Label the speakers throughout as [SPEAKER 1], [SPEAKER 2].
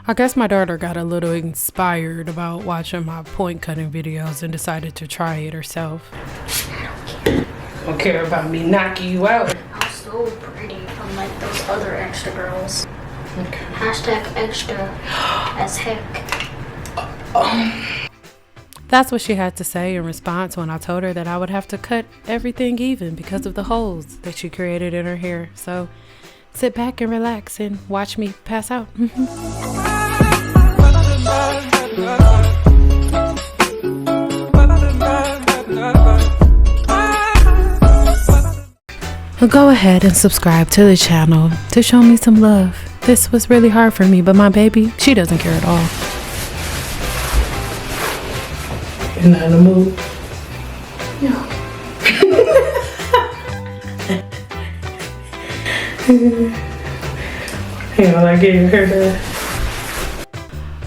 [SPEAKER 1] I guess my daughter got a little inspired about watching my point cutting videos and decided to try it herself. Don't care about me knocking you out.
[SPEAKER 2] I'm so pretty, unlike those other extra girls.
[SPEAKER 1] Okay.
[SPEAKER 2] Hashtag extra as heck.
[SPEAKER 1] That's what she had to say in response when I told her that I would have to cut everything even because of the holes that she created in her hair. So sit back and relax and watch me pass out. Go ahead and subscribe to the channel to show me some love. This was really hard for me, but my baby, she doesn't care at all. You're not in the mood? No. You know, like getting your hair done.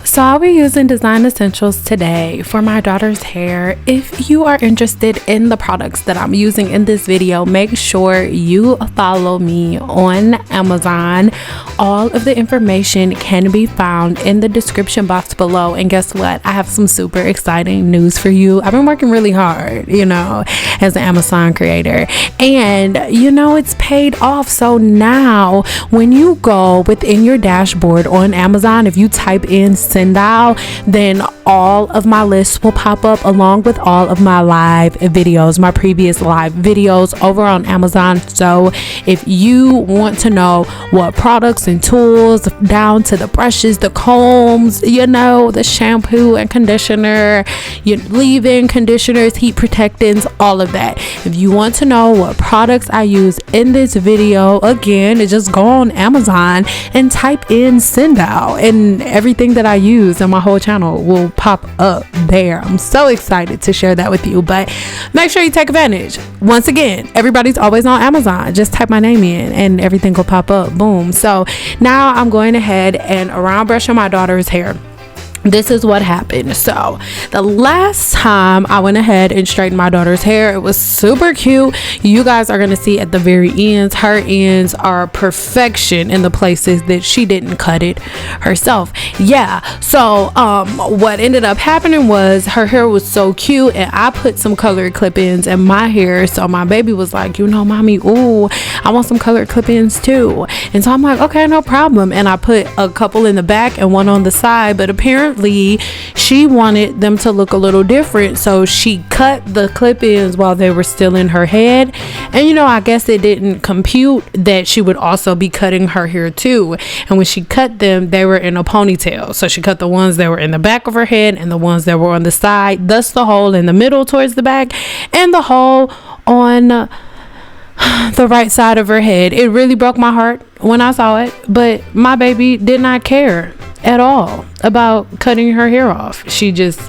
[SPEAKER 1] So I'll be using Design Essentials today for my daughter's hair. If you are interested in the products that I'm using in this video, make sure you follow me on Amazon. All of the information can be found in the description box below. And guess what? I have some super exciting news for you. I've been working really hard, you know, as an Amazon creator. And, you know, it's paid off. So now when you go within your dashboard on Amazon, if you type in Cyn Doll, then all of my lists will pop up along with all of my live videos, my previous live videos over on Amazon. So if you want to know what products and tools, down to the brushes, the combs, you know, the shampoo and conditioner, your leave-in conditioners, heat protectants, all of that. If you want to know what products I use in this video, again, just go on Amazon and type in Cyn Doll, and everything that I use and my whole channel will pop up there. I'm so excited to share that with you, but make sure you take advantage. Once again, everybody's always on Amazon. Just type my name in and everything will pop up. Boom. So now I'm going ahead and around brushing my daughter's hair. This is what happened. So the last time I went ahead and straightened my daughter's hair, it was super cute. You guys are going to see at the very ends, her ends are perfection in the places that she didn't cut it herself. Yeah. So what ended up happening was her hair was so cute and I put some colored clip-ins in my hair. So my baby was like, you know, mommy, ooh, I want some colored clip-ins too. And so I'm like, okay, no problem. And I put a couple in the back and one on the side, but apparently she wanted them to look a little different, so she cut the clip-ins while they were still in her head. And you know, I guess it didn't compute that she would also be cutting her hair too. And when she cut them, they were in a ponytail, so she cut the ones that were in the back of her head and the ones that were on the side, thus the hole in the middle towards the back and the hole on the right side of her head. It really broke my heart when I saw it, but my baby did not care at all about cutting her hair off. She just,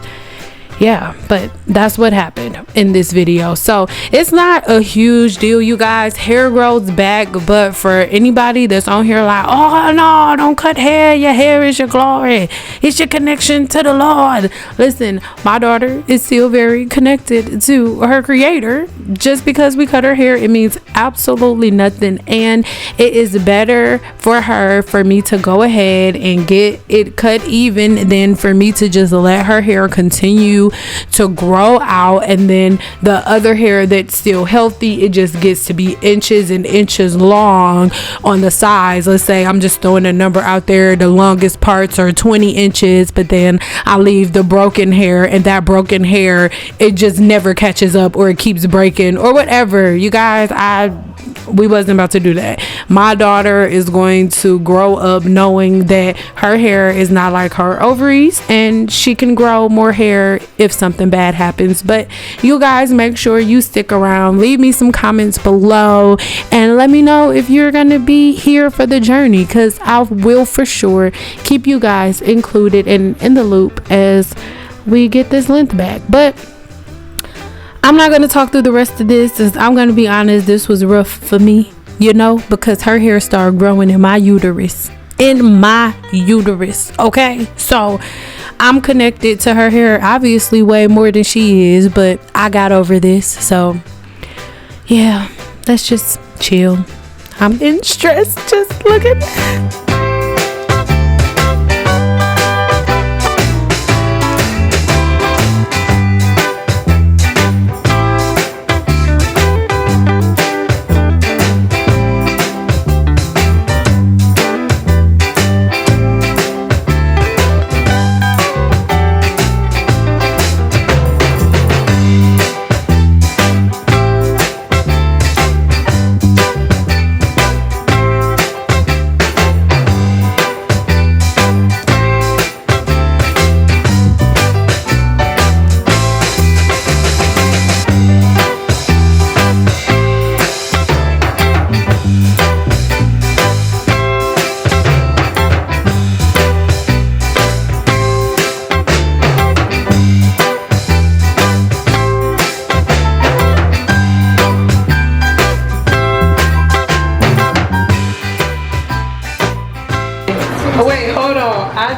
[SPEAKER 1] yeah, but that's what happened in this video. So it's not a huge deal, you guys. Hair grows back, but for anybody that's on here like, oh no, don't cut hair, your hair is your glory, it's your connection to the Lord. Listen, my daughter is still very connected to her creator. Just because we cut her hair, it means absolutely nothing, and it is better for her for me to go ahead and get it cut even than for me to just let her hair continue to grow out, and then the other hair that's still healthy, it just gets to be inches and inches long on the sides. Let's say I'm just throwing a number out there, the longest parts are 20 inches, but then I leave the broken hair, and that broken hair, it just never catches up, or it keeps breaking or whatever. You guys, we wasn't about to do that. My daughter is going to grow up knowing that her hair is not like her ovaries, and she can grow more hair if something bad happens. But you guys, make sure you stick around, leave me some comments below, and let me know if you're gonna be here for the journey, because I will for sure keep you guys included and in the loop as we get this length back. But I'm not going to talk through the rest of this. I'm going to be honest, this was rough for me, you know, because her hair started growing in my uterus. Okay, so I'm connected to her hair obviously way more than she is, but I got over this. So yeah, let's just chill. I'm getting stressed just looking.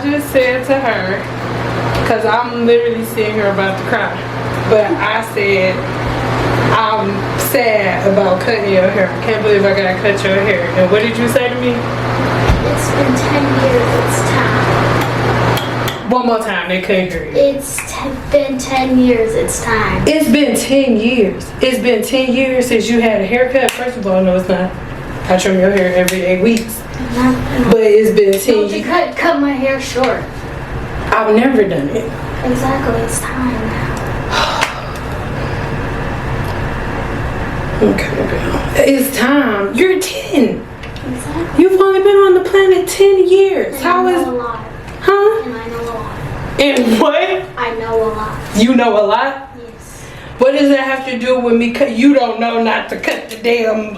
[SPEAKER 1] I just said to her, because I'm literally seeing her about to cry, but I said, I'm sad about cutting your hair. I can't believe I gotta cut your hair. And what did you say to me?
[SPEAKER 2] It's been 10 years, it's time.
[SPEAKER 1] One more time, they couldn't hear you.
[SPEAKER 2] It's been 10 years, it's time.
[SPEAKER 1] It's been 10 years. It's been 10 years since you had a haircut. First of all, no, it's not. I trim your hair every 8 weeks. But it's been 10 years.
[SPEAKER 2] You cut my hair short.
[SPEAKER 1] I've never done it.
[SPEAKER 2] Exactly, it's time now.
[SPEAKER 1] Okay, girl. It's time. You're 10.
[SPEAKER 2] Exactly.
[SPEAKER 1] You've only been on the planet 10 years.
[SPEAKER 2] And
[SPEAKER 1] How
[SPEAKER 2] I
[SPEAKER 1] is...
[SPEAKER 2] know a lot.
[SPEAKER 1] Huh?
[SPEAKER 2] And I know a lot.
[SPEAKER 1] And what?
[SPEAKER 2] I know a lot.
[SPEAKER 1] You know a lot?
[SPEAKER 2] Yes.
[SPEAKER 1] What does that have to do with me? You don't know not to cut the damn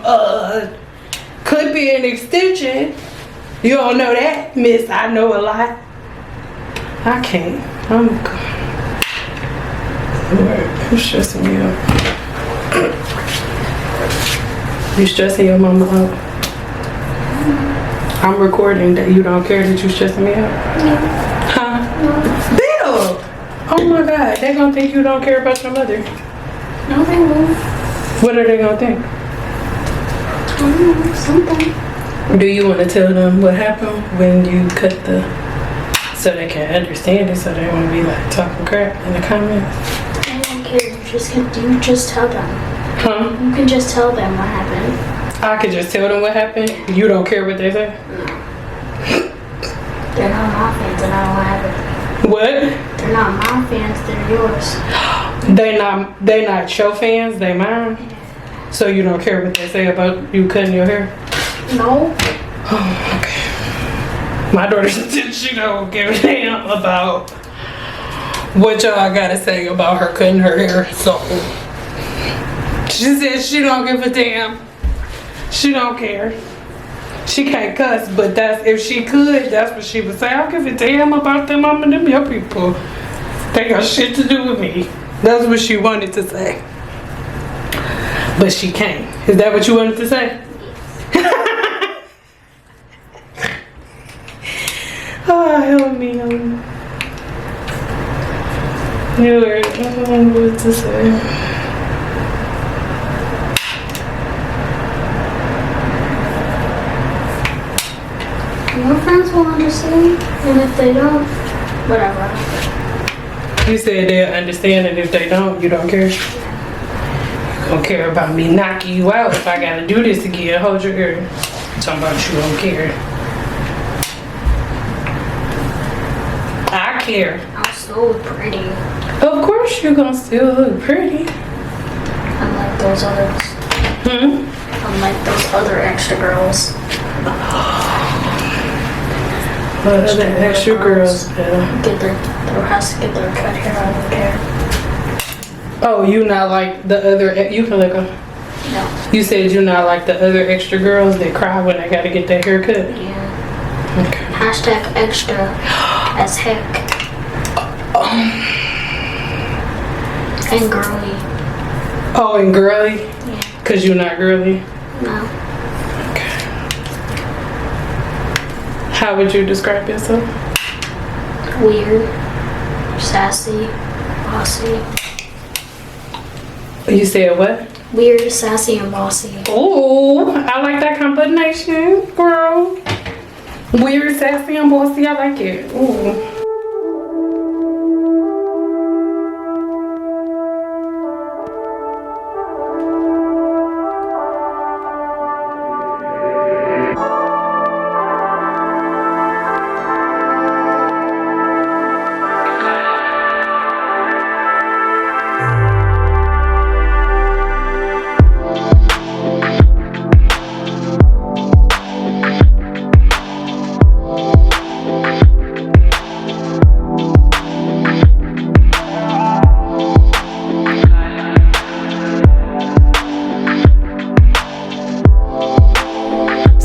[SPEAKER 1] clippy and extension. You don't know that, miss. I know a lot. I can't. I'm stressing you out. You stressing your mama out? I'm recording that you don't care that you stressing me out?
[SPEAKER 2] No.
[SPEAKER 1] Huh? Bill! Oh my God, they gonna think you don't care about your mother.
[SPEAKER 2] No, they won't.
[SPEAKER 1] What are they gonna think?
[SPEAKER 2] I don't know, something.
[SPEAKER 1] Do you want to tell them what happened when you cut the... so they can understand it, so they won't be like talking crap in the comments?
[SPEAKER 2] I don't care, you just tell them.
[SPEAKER 1] Huh?
[SPEAKER 2] You can just tell them what happened.
[SPEAKER 1] I could just tell them what happened? You don't care what they say?
[SPEAKER 2] They're not my fans and I don't have it.
[SPEAKER 1] What?
[SPEAKER 2] They're not my fans, they're yours.
[SPEAKER 1] They not your fans, they mine? So you don't care what they say about you cutting your hair?
[SPEAKER 2] No.
[SPEAKER 1] Oh, okay. My daughter said she don't give a damn about what y'all gotta say about her cutting her hair, so she said she don't give a damn. She don't care. She can't cuss, but that's if she could, that's what she would say. I don't give a damn about them. I'm them your people. They got shit to do with me. That's what she wanted to say. But she can't. Is that what you wanted to say? Oh, help me. Anyway, I don't know what to say.
[SPEAKER 2] Your friends will understand, and if they don't, whatever.
[SPEAKER 1] You said they'll understand, and if they don't, you don't care? You don't care about me knocking you out if I gotta do this again. Hold your ear. Talking about you don't care. I care.
[SPEAKER 2] I'll still look pretty.
[SPEAKER 1] Of course you're gonna still look pretty.
[SPEAKER 2] Unlike those others. Unlike those other extra girls.
[SPEAKER 1] But other extra girls, yeah.
[SPEAKER 2] Get their has to get their cut hair, I don't care.
[SPEAKER 1] Oh, you not like the other, you can look up.
[SPEAKER 2] No.
[SPEAKER 1] You said you not like the other extra girls that cry when they gotta get their hair cut?
[SPEAKER 2] Yeah.
[SPEAKER 1] Okay.
[SPEAKER 2] Hashtag extra as heck. And girly.
[SPEAKER 1] Oh, and girly?
[SPEAKER 2] Yeah.
[SPEAKER 1] Cause you're not girly?
[SPEAKER 2] No.
[SPEAKER 1] Okay. How would you describe yourself?
[SPEAKER 2] Weird. Sassy. Bossy.
[SPEAKER 1] You said what?
[SPEAKER 2] Weird, sassy, and bossy.
[SPEAKER 1] Oh, I like that combination, girl. Weird, sassy, and bossy. I like it. Ooh.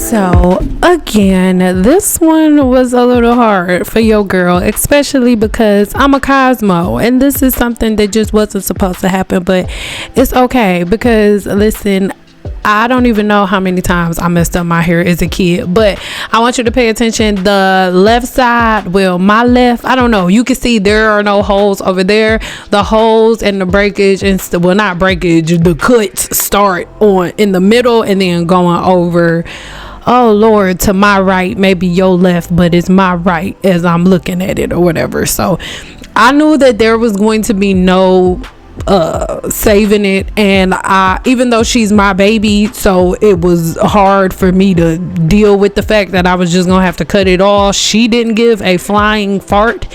[SPEAKER 1] So again, this one was a little hard for your girl, especially because I'm a Cosmo and this is something that just wasn't supposed to happen, but it's okay because listen, I don't even know how many times I messed up my hair as a kid, but I want you to pay attention. The left side, well, my left, I don't know, you can see there are no holes over there. The holes and the breakage, and well, not breakage, the cuts start on in the middle and then going over, oh Lord, to my right, maybe your left, but it's my right as I'm looking at it or whatever. So I knew that there was going to be no saving it, and even though she's my baby, so it was hard for me to deal with the fact that I was just gonna have to cut it all. She didn't give a flying fart,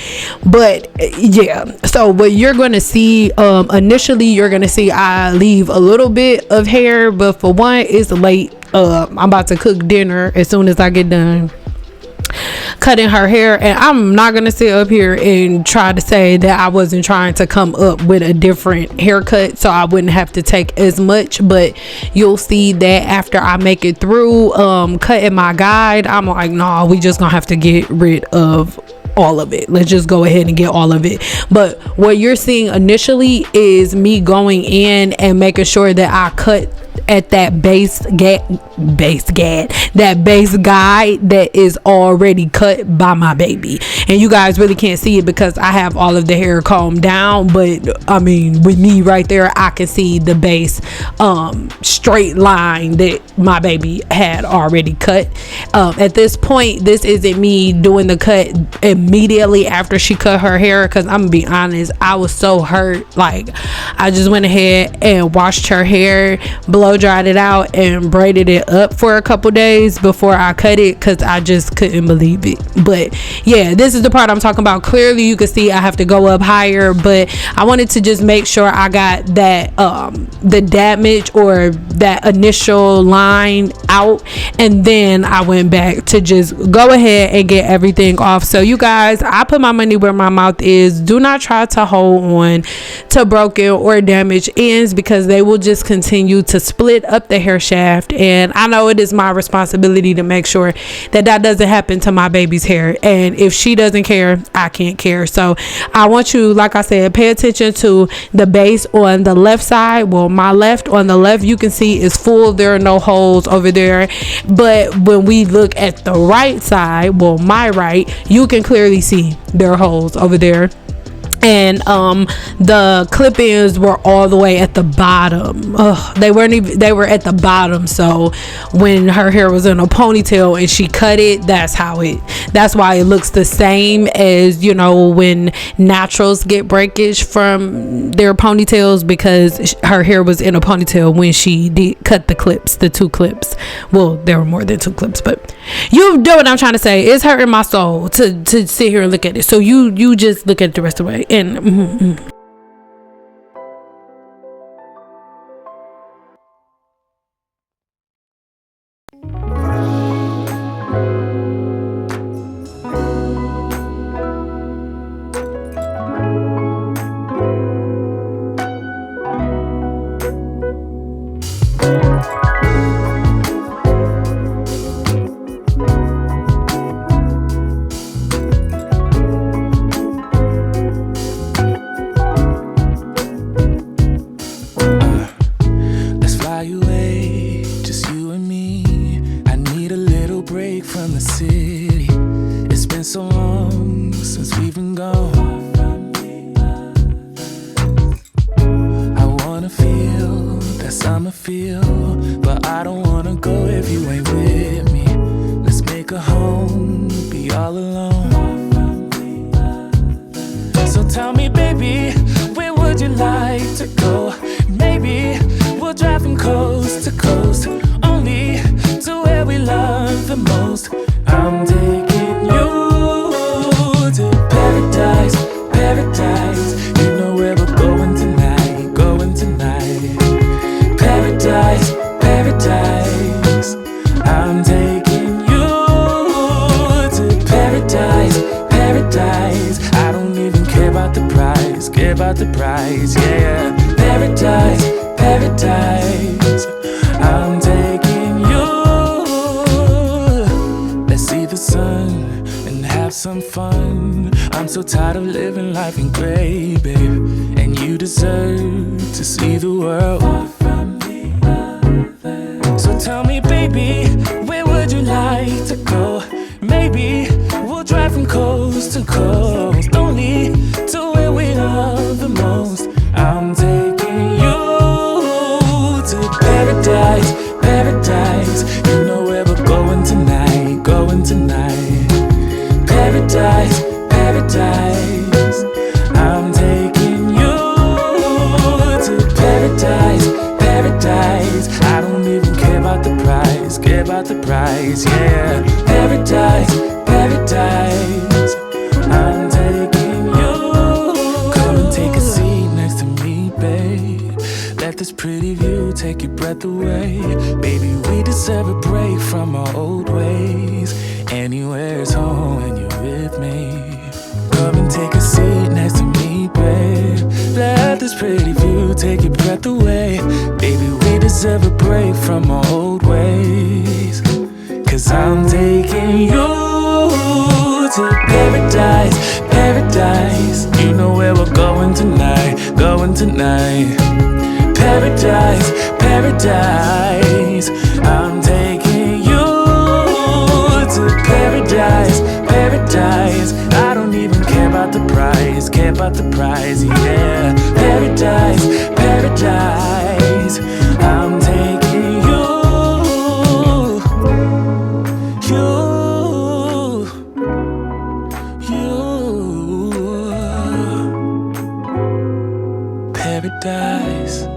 [SPEAKER 1] but yeah. So what you're gonna see, initially you're gonna see I leave a little bit of hair, but for one, it's late. I'm about to cook dinner as soon as I get done cutting her hair, and I'm not gonna sit up here and try to say that I wasn't trying to come up with a different haircut so I wouldn't have to take as much, but you'll see that after I make it through cutting my guide, I'm like, no, we just gonna have to get rid of all of it. Let's just go ahead and get all of it. But what you're seeing initially is me going in and making sure that I cut at that base guide that is already cut by my baby. And you guys really can't see it because I have all of the hair combed down, but I mean, with me right there, I can see the base straight line that my baby had already cut. At this point, this isn't me doing the cut immediately after she cut her hair, because I'm gonna be honest, I was so hurt. Like, I just went ahead and washed her hair, blow dried it out, and braided it up for a couple days before I cut it, because I just couldn't believe it. But yeah, this is the part I'm talking about. Clearly you can see I have to go up higher, but I wanted to just make sure I got that the damage or that initial line out, and then I went back to just go ahead and get everything off. So you guys, I put my money where my mouth is. Do not try to hold on to broken or damaged ends, because they will just continue to split up the hair shaft. And I know it is my responsibility to make sure that that doesn't happen to my baby's hair, and if she doesn't care, I can't care. So I want you, like I said, pay attention to the base on the left side. Well, my left, on the left, you can see is full. There are no holes over there. But when we look at the right side, well, my right, you can clearly see there are holes over there. And the clip-ins were all the way at the bottom. They weren't even, they were at the bottom. So when her hair was in a ponytail and she cut it, that's why it looks the same as, you know, when naturals get breakage from their ponytails, because her hair was in a ponytail when she did cut the clips, the 2 clips. Well, there were more than 2 clips, but you know what I'm trying to say. It's hurting my soul to sit here and look at it. So you just look at it the rest of the way. And
[SPEAKER 3] deserve to see the world far from the other. Tell me, baby, where would you like to go? Maybe we'll drive from coast to coast, only to where we love the most. I'm taking you to paradise, paradise. You know where we're going tonight, going tonight. Paradise, paradise. I'm taking you to paradise, paradise. I don't even care about the price, yeah. Paradise, paradise. I'm taking you. Come and take a seat next to me, babe. Let this pretty view take your breath away. Baby, we deserve a break from our old ways. Anywhere's home when you're with me. Come and take a seat next to me, babe. Let this pretty view take your breath away. Baby, we deserve a break from our old ways. 'Cause I'm taking you to paradise, paradise. You know where we're going tonight, going tonight. Paradise, paradise. I'm taking you to paradise, paradise. I don't even care about the price, yeah. Paradise, paradise. I'm taking you, paradise.